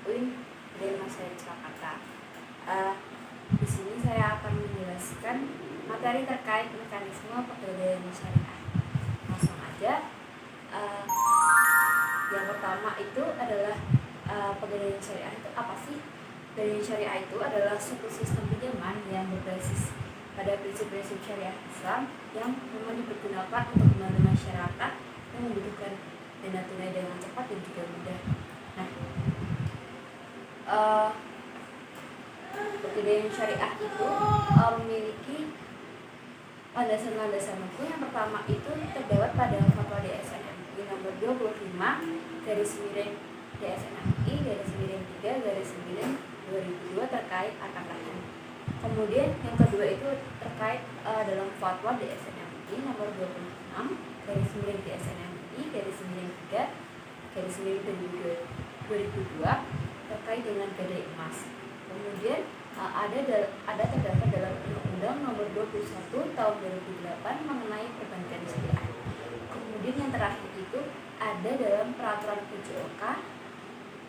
UIN Denpasar Jakarta. Di sini saya akan menjelaskan materi terkait mekanisme pegadaian syariah. Langsung aja. Yang pertama itu adalah pegadaian syariah itu apa sih? Pegadaian syariah itu adalah suatu sistem pinjaman yang berbasis pada prinsip-prinsip syariah Islam yang memang dipergunakan untuk membantu masyarakat yang membutuhkan dana tunai dengan cepat dan juga mudah. Nah, pegadaian syariah itu memiliki landasan-landasan hukum. Yang pertama itu terdapat pada Fatwa DSN MUI nomor 25 garis miring DSN MUI garis miring 3 garis miring 2002 terkait akad rahim. Kemudian yang kedua itu terkait dalam Fatwa DSN MUI nomor 26 garis miring DSN MUI garis miring 3 garis miring 2002 terkait dengan gadai emas. Kemudian ada terdapat dalam Undang-Undang Nomor 21 Tahun 2008 mengenai perbankan syariah. Kemudian yang terakhir itu ada dalam Peraturan PJOK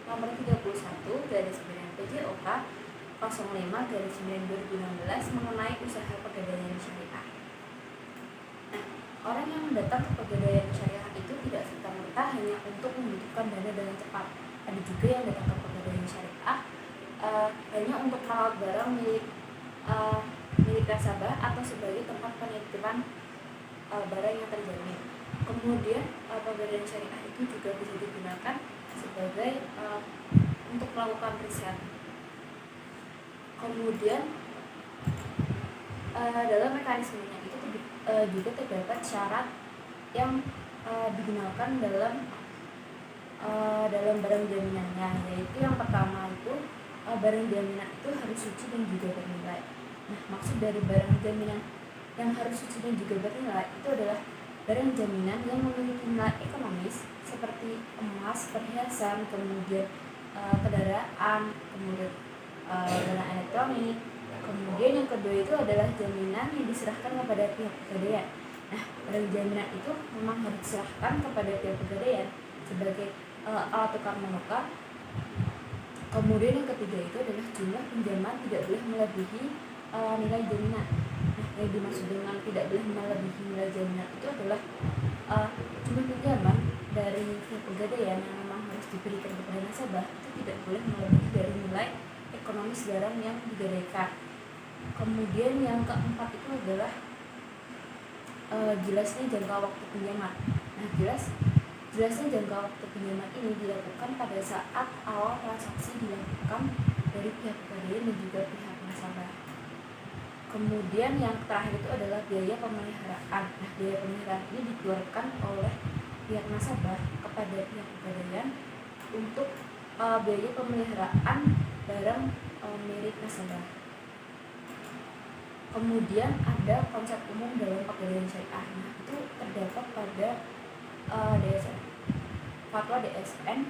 Nomor 31 garis miring PJOK 05 garis miring 2016 mengenai usaha pegadaian syariah. Nah, orang yang datang ke pegadaian syariah itu tidak serta-merta hanya untuk membutuhkan dana dengan cepat. Ada juga yang datang ke pegadaian syariah hanya untuk merawat barang milik nasabah atau sebagai tempat penitipan barang yang terjamin. Kemudian pegadaian syariah itu juga bisa digunakan sebagai untuk melakukan riset. Kemudian dalam mekanismenya itu juga terdapat syarat yang digunakan dalam barang jaminannya, yaitu yang pertama itu barang jaminan itu harus suci dan juga bernilai. Nah, maksud dari barang jaminan yang harus suci dan juga bernilai itu adalah barang jaminan yang memiliki nilai ekonomis seperti emas, perhiasan, kemudian kendaraan, kemudian barang elektronik. Kemudian yang kedua itu adalah jaminan yang diserahkan kepada pihak pegadaian. Nah, barang jaminan itu memang harus diserahkan kepada pihak pegadaian sebagai alat tukar menukar. Kemudian yang ketiga itu adalah jumlah pinjaman tidak boleh melebihi nilai jaminan. Nah, yang dimaksud dengan tidak boleh melebihi nilai jaminan itu adalah jumlah pinjaman dari pihak pegadaian yang memang harus diberikan kepada nasabah itu tidak boleh melebihi dari nilai ekonomis barang yang digadaikan. Kemudian yang keempat itu adalah jelasnya jangka waktu pinjaman. Nah, jelasnya jangka waktu pinjaman ini dilakukan pada saat awal transaksi dilakukan dari pihak pegadaian dan juga pihak nasabah. Kemudian yang terakhir itu adalah biaya pemeliharaan. Nah, biaya pemeliharaan ini dikeluarkan oleh pihak nasabah kepada pihak pegadaian untuk biaya pemeliharaan barang milik nasabah. Kemudian ada konsep umum dalam pegadaian syariah. Nah, itu terdapat pada Fatwa DSN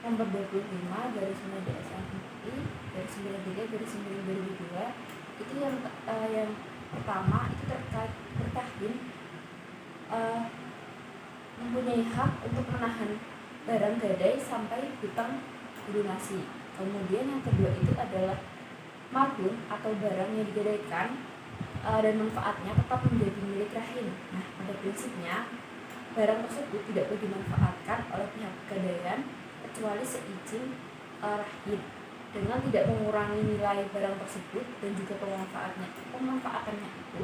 nomor 25 garis miring DSN MUI garis miring 3 garis miring 2002. Itu yang pertama itu terkait bertahin mempunyai hak untuk menahan barang gadai sampai hutang dilunasi. Kemudian yang kedua itu adalah marhun atau barang yang digadaikan dan manfaatnya tetap menjadi milik rahim. Nah, pada prinsipnya barang tersebut tidak boleh dimanfaatkan oleh pihak pegadaian kecuali seizin rahim dengan tidak mengurangi nilai barang tersebut, dan juga pemanfaatannya itu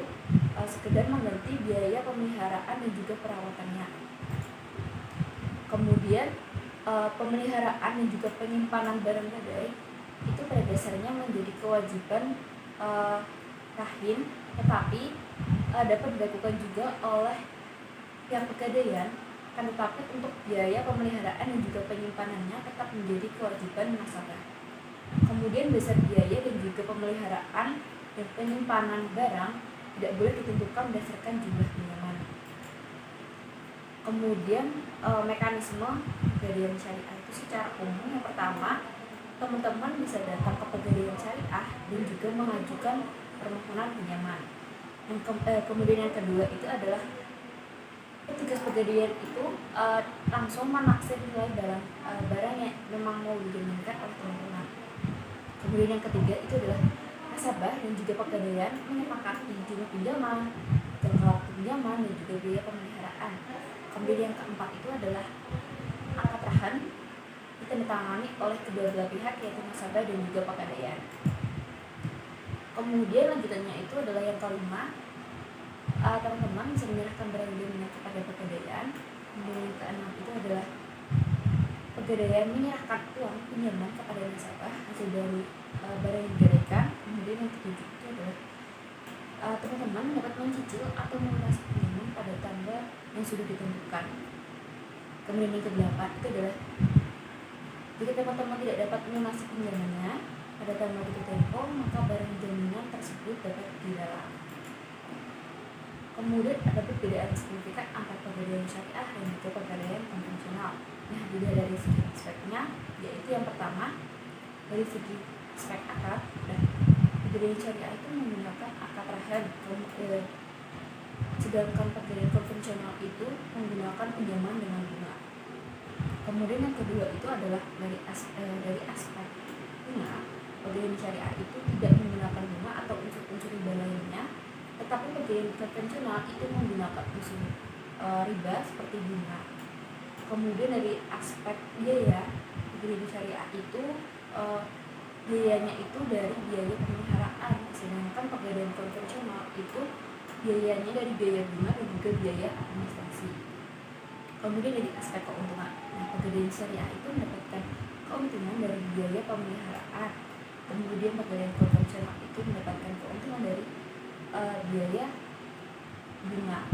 sekedar mengganti biaya pemeliharaan dan juga perawatannya. Kemudian pemeliharaan dan juga penyimpanan barang gadai itu pada dasarnya menjadi kewajiban rahim, tetapi dapat dilakukan juga oleh pihak pegadaian, kan tetapi untuk biaya pemeliharaan dan juga penyimpanannya tetap menjadi kewajiban nasabah. Kemudian besar biaya dan juga pemeliharaan dan penyimpanan barang tidak boleh ditentukan berdasarkan jumlah pinjaman. Kemudian mekanisme pegadaian syariah itu secara umum, yang pertama teman-teman bisa datang ke pegadaian syariah dan juga mengajukan permohonan pinjaman. Kemudian yang kedua itu adalah petugas pegadaian itu langsung menaksir nilai barang yang memang mau dijaminkan oleh teman-teman. Kemudian yang ketiga itu adalah nasabah dan juga pegadaian menyepakati jumlah pinjaman, jangka waktu pinjaman, dan juga biaya pemeliharaan. Kemudian yang keempat itu adalah akad rahan ditandatangani oleh kedua belah pihak, yaitu nasabah dan juga pegadaian. Kemudian lanjutannya itu adalah yang kelima, teman-teman bisa menyerahkan barang jaminan kepada pegadaian. Kemudian yang keenam itu adalah pegadaian menyerahkan uang pinjaman kepada nasabah hasil dari barang yang digadaikan. Kemudian yang ketujuh itu adalah teman-teman dapat mencicil atau melunasi pinjaman pada tanggal yang sudah ditentukan. Kemudian yang kedelapan itu adalah jika teman-teman tidak dapat melunasi pinjamannya pada tanggal jatuh tempo, maka barang jaminan tersebut dapat dilelang. Kemudian ada perbedaan signifikan antara pegadaian syariah dan juga pegadaian konvensional. Nah, juga dari segi aspeknya, yaitu yang pertama dari segi aspek akad. Dan pegadaian syariah itu menggunakan akad rahan, sedangkan pegadaian konvensional itu menggunakan pinjaman dengan bunga. Kemudian yang kedua itu adalah dari aspek bunga. Pegadaian syariah itu tidak menggunakan bunga atau unsur-unsur riba lainnya, tetapi pegadaian konvensional itu menggunakan unsur riba seperti bunga. Kemudian dari aspek biaya, pegadaian syariah itu biayanya itu dari biaya pemeliharaan, sedangkan pegadaian konvensional itu biayanya dari biaya bunga dan juga biaya administrasi. Kemudian dari aspek keuntungan, nah, pegadaian syariah itu mendapatkan keuntungan dari biaya pemeliharaan. Kemudian pegadaian konvensional itu mendapatkan keuntungan dari biaya bunga.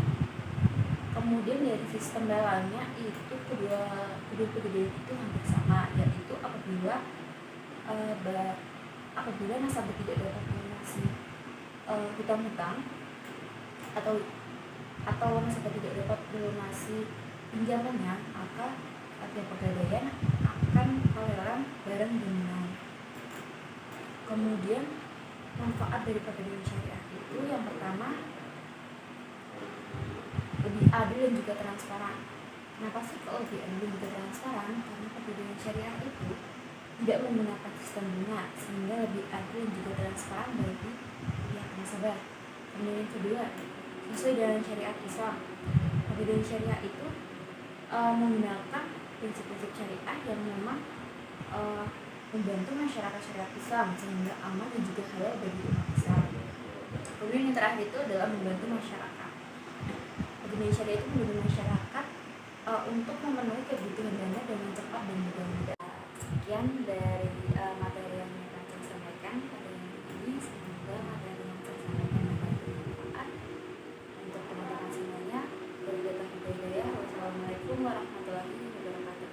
Kemudian dari sistem dalangnya itu kedua pegadaian itu hampir sama, yaitu apabila nasabah tidak dapat melunasi hutang-hutang atau nasabah tidak dapat melunasi pinjamannya, maka pihak pegadaian akan melelang barang jaminan. Kemudian manfaat dari pegadaian syariah itu yang pertama lebih adil dan juga transparan. Kenapa sih kok lebih adil dan juga transparan? Karena pegadaian syariah itu tidak menggunakan sistem bunga, sehingga lebih adil dan juga transparan bagi pihak nasabah. Kemudian yang kedua, sesuai dengan syariat Islam, pegadaian syariah itu menggunakan prinsip-prinsip syariah yang memang membantu masyarakat syariat Islam sehingga aman dan juga halal bagi umat Islam. Kemudian yang terakhir itu adalah membantu masyarakat. Pegadaian syariah itu membantu masyarakat untuk memenuhi kebutuhan dana dengan cepat dan juga mudah. Sekian dari materi yang akan saya sampaikan pada ini. Semoga materi yang saya sampaikan dapat bermanfaat untuk teman-teman semuanya. Wabillahi hidayah. Wassalamualaikum warahmatullahi wabarakatuh.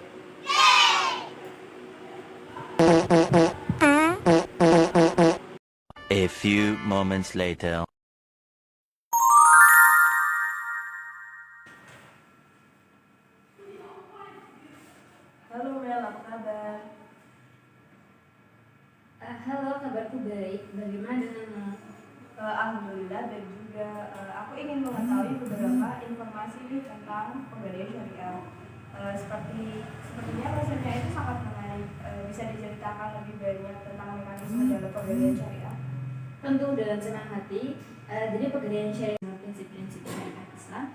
A few moments later. Halo Mel, apa kabar? Halo, kabarku baik. Bagaimana denganmu? Alhamdulillah baik juga. Aku ingin mengetahui beberapa informasi nih tentang pegadaian syariah. Sepertinya rasanya itu sangat menarik. Bisa diceritakan lebih banyak tentang mekanisme dalam pegadaian syariah? Tentu dengan senang hati. Jadi pegadaian syariah adalah prinsip-prinsip syariat Islam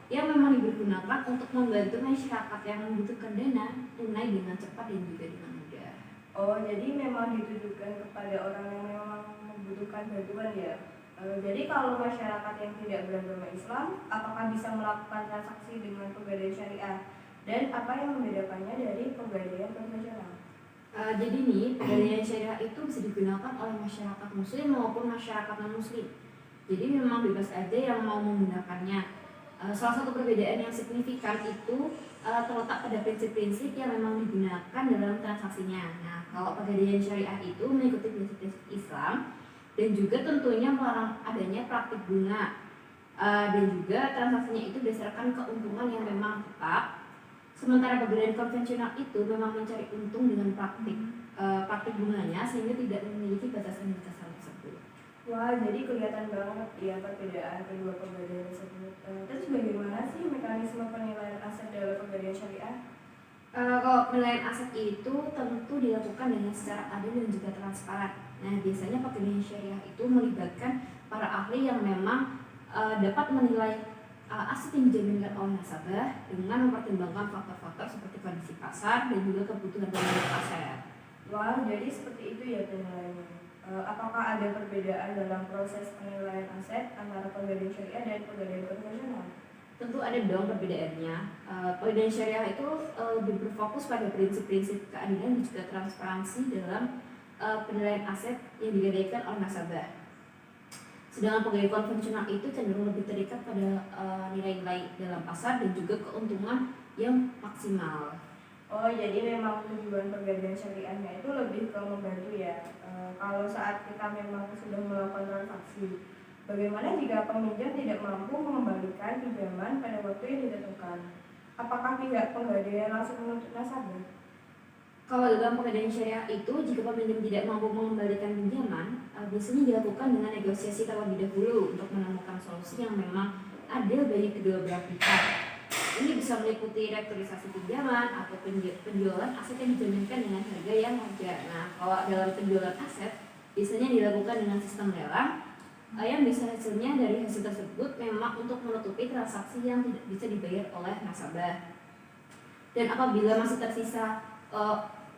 yang memang dipergunakan untuk membantu masyarakat yang membutuhkan dana tunai dengan cepat dan juga dengan mudah. Oh, jadi memang ditujukan kepada orang yang memang membutuhkan bantuan ya. Jadi kalau masyarakat yang tidak beragama Islam, apakah bisa melakukan transaksi dengan pegadaian syariah? Dan apa yang membedakannya dari pegadaian konvensional? Jadi nih, pegadaian syariah itu bisa digunakan oleh masyarakat muslim maupun masyarakat non-muslim. Jadi memang bebas aja yang mau menggunakannya. Salah satu perbedaan yang signifikan itu terletak pada prinsip-prinsip yang memang digunakan dalam transaksinya. Nah, kalau pegadaian syariah itu mengikuti prinsip-prinsip Islam dan juga tentunya melarang adanya praktik bunga, dan juga transaksinya itu berdasarkan keuntungan yang memang tetap. Sementara pegadaian konvensional itu memang mencari untung dengan praktik bunganya sehingga tidak memiliki batasan-batasan tersebut. Wah, jadi kelihatan banget ya perbedaan kedua pegadaian tersebut. Terus bagaimana sih mekanisme penilaian aset dalam pegadaian syariah? Kalau penilaian aset itu tentu dilakukan dengan secara adil dan juga transparan. Nah, biasanya pegawai syariah itu melibatkan para ahli yang memang dapat menilai aset yang dijaminkan oleh nasabah dengan mempertimbangkan faktor-faktor seperti kondisi pasar dan juga kebutuhan pemilik aset. Wah, jadi seperti itu ya penilaiannya. Apakah ada perbedaan dalam proses penilaian aset antara pegadaian syariah dan pegadaian konvensional? Tentu ada dong perbedaannya. Pegadaian syariah itu lebih berfokus pada prinsip-prinsip keadilan dan juga transparansi dalam penilaian aset yang digadaikan oleh nasabah. Sedangkan pegawai konvensional itu cenderung lebih terikat pada nilai-nilai dalam pasar dan juga keuntungan yang maksimal. Oh, jadi memang tujuan pegadaian syariahnya itu lebih ke membantu ya. Kalau saat kita memang sudah melakukan transaksi, bagaimana jika peminjam tidak mampu mengembalikan pinjaman pada waktu yang ditentukan? Apakah pihak penggadaian langsung menuntut nasabah? Kalau dalam pegadaian syariah itu, jika peminjam tidak mampu mengembalikan pinjaman, biasanya dilakukan dengan negosiasi terlebih dahulu untuk menemukan solusi yang memang adil bagi kedua belah pihak. Ini bisa meliputi restrukturisasi pinjaman atau penjualan aset yang dijaminkan dengan harga yang wajar. Nah, kalau dalam penjualan aset, biasanya dilakukan dengan sistem lelang yang bisa hasilnya dari hasil tersebut memang untuk menutupi transaksi yang tidak bisa dibayar oleh nasabah. Dan apabila masih tersisa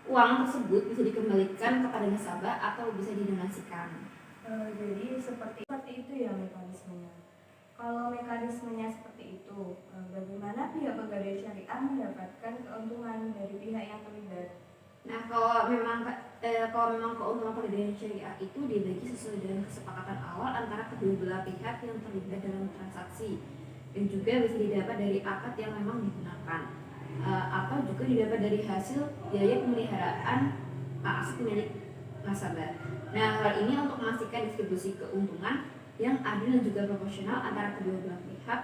uang tersebut bisa dikembalikan kepada nasabah atau bisa didonasikan. Jadi seperti itu ya mekanismenya. Kalau mekanismenya seperti itu, bagaimana pihak pegadaian syariah mendapatkan keuntungan dari pihak yang terlibat? Nah, kalau memang keuntungan pegadaian syariah itu dibagi sesuai dengan kesepakatan awal antara kedua belah pihak yang terlibat dalam transaksi, dan juga bisa didapat dari akad yang memang digunakan. Atau juga didapat dari hasil biaya pemeliharaan aset milik nasabah. Nah, hal ini untuk memastikan distribusi keuntungan yang adil dan juga proporsional antara kedua belah pihak.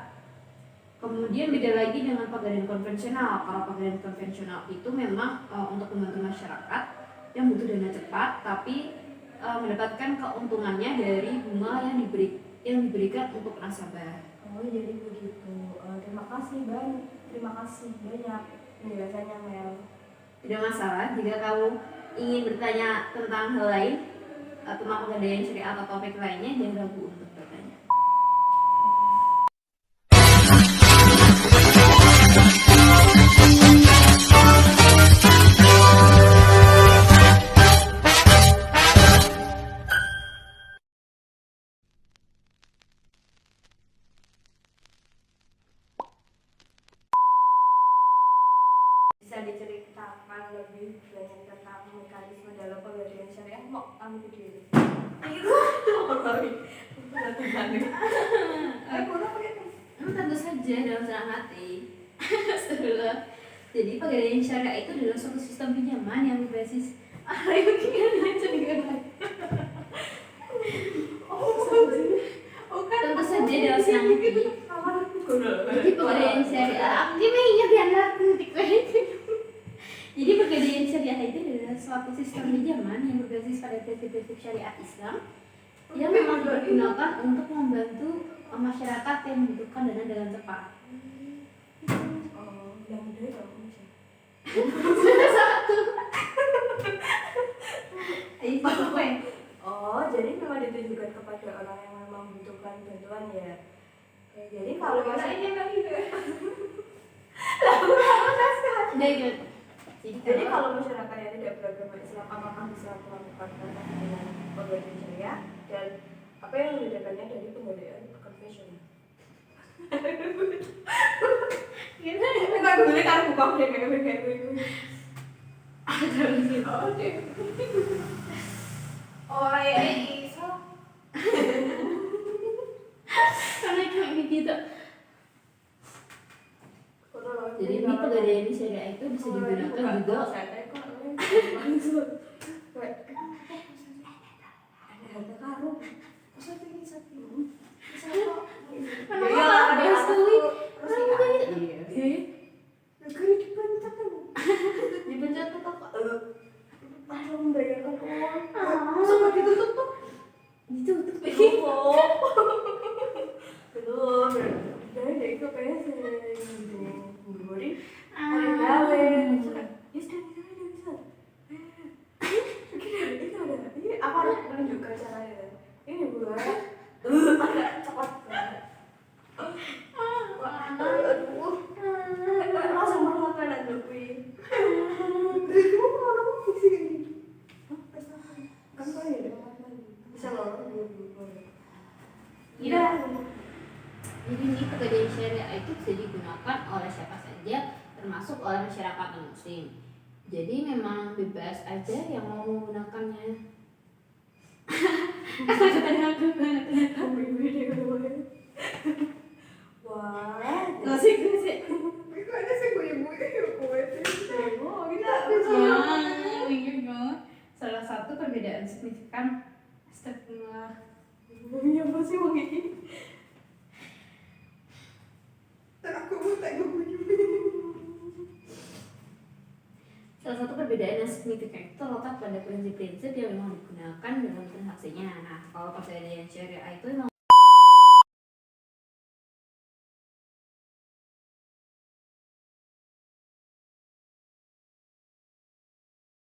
Kemudian beda lagi dengan pegadaian konvensional. Kalau pegadaian konvensional itu memang untuk membantu masyarakat yang butuh dana cepat, tapi mendapatkan keuntungannya dari bunga yang diberikan untuk nasabah. Oh, jadi begitu. Terima kasih banyak penjelasannya, Mel. Tidak masalah jika kamu ingin bertanya tentang hal lain tentang pegadaian syariah atau topik lainnya, jangan ragu untuk bertanya. Bisa diceritakan lebih banyak tentang mekanisme dalam pegadaian syariah? Mau ambil video ini? Tentu saja dalam senang hati. Astagfirullah. Jadi pegadaian syariah itu adalah suatu sistem pinjaman yang berbasis tentu saja dalam senang hati. Jadi pegadaian syariah Jadi pegadaian syariah itu adalah suatu sistem pinjaman yang berbasis pada prinsip-prinsip syariat Islam yang memang digunakan untuk membantu masyarakat yang membutuhkan dana dengan cepat. Yang mudah ya jadi memang ditujukan kepada orang yang memang membutuhkan bantuan ya. Jadi kalau jadi kalau masyarakat yang tidak beragama Islam, apakah bisa melakukan transaksi dengan pegadaian syariah, dan apa yang membedakannya dari pegadaian konvensional? Enggak boleh kan buka kayak oh ya iso Karena kayak gitu. Jadi ini pegadaian syariah itu bisa digunakan juga dipencet tuh kalau membayarkan uang suka ditutup tuh ditutup belum dari itu kayaknya gitu Buri ada gawe muslim. Jadi memang bebas aja yang mau menggunakannya. Kata-kata aku banget. Wah, Nggak sih, gue sih. itu ada sih gue oh kita Salah satu perbedaan signifikan. Astagfirullah. ya apa sih wong ini aku mau tak Salah satu perbedaan yang signifikan itu terletak pada prinsip-prinsip yang memang digunakan dalam transaksinya. Nah, kalau perjanjian syariah itu memang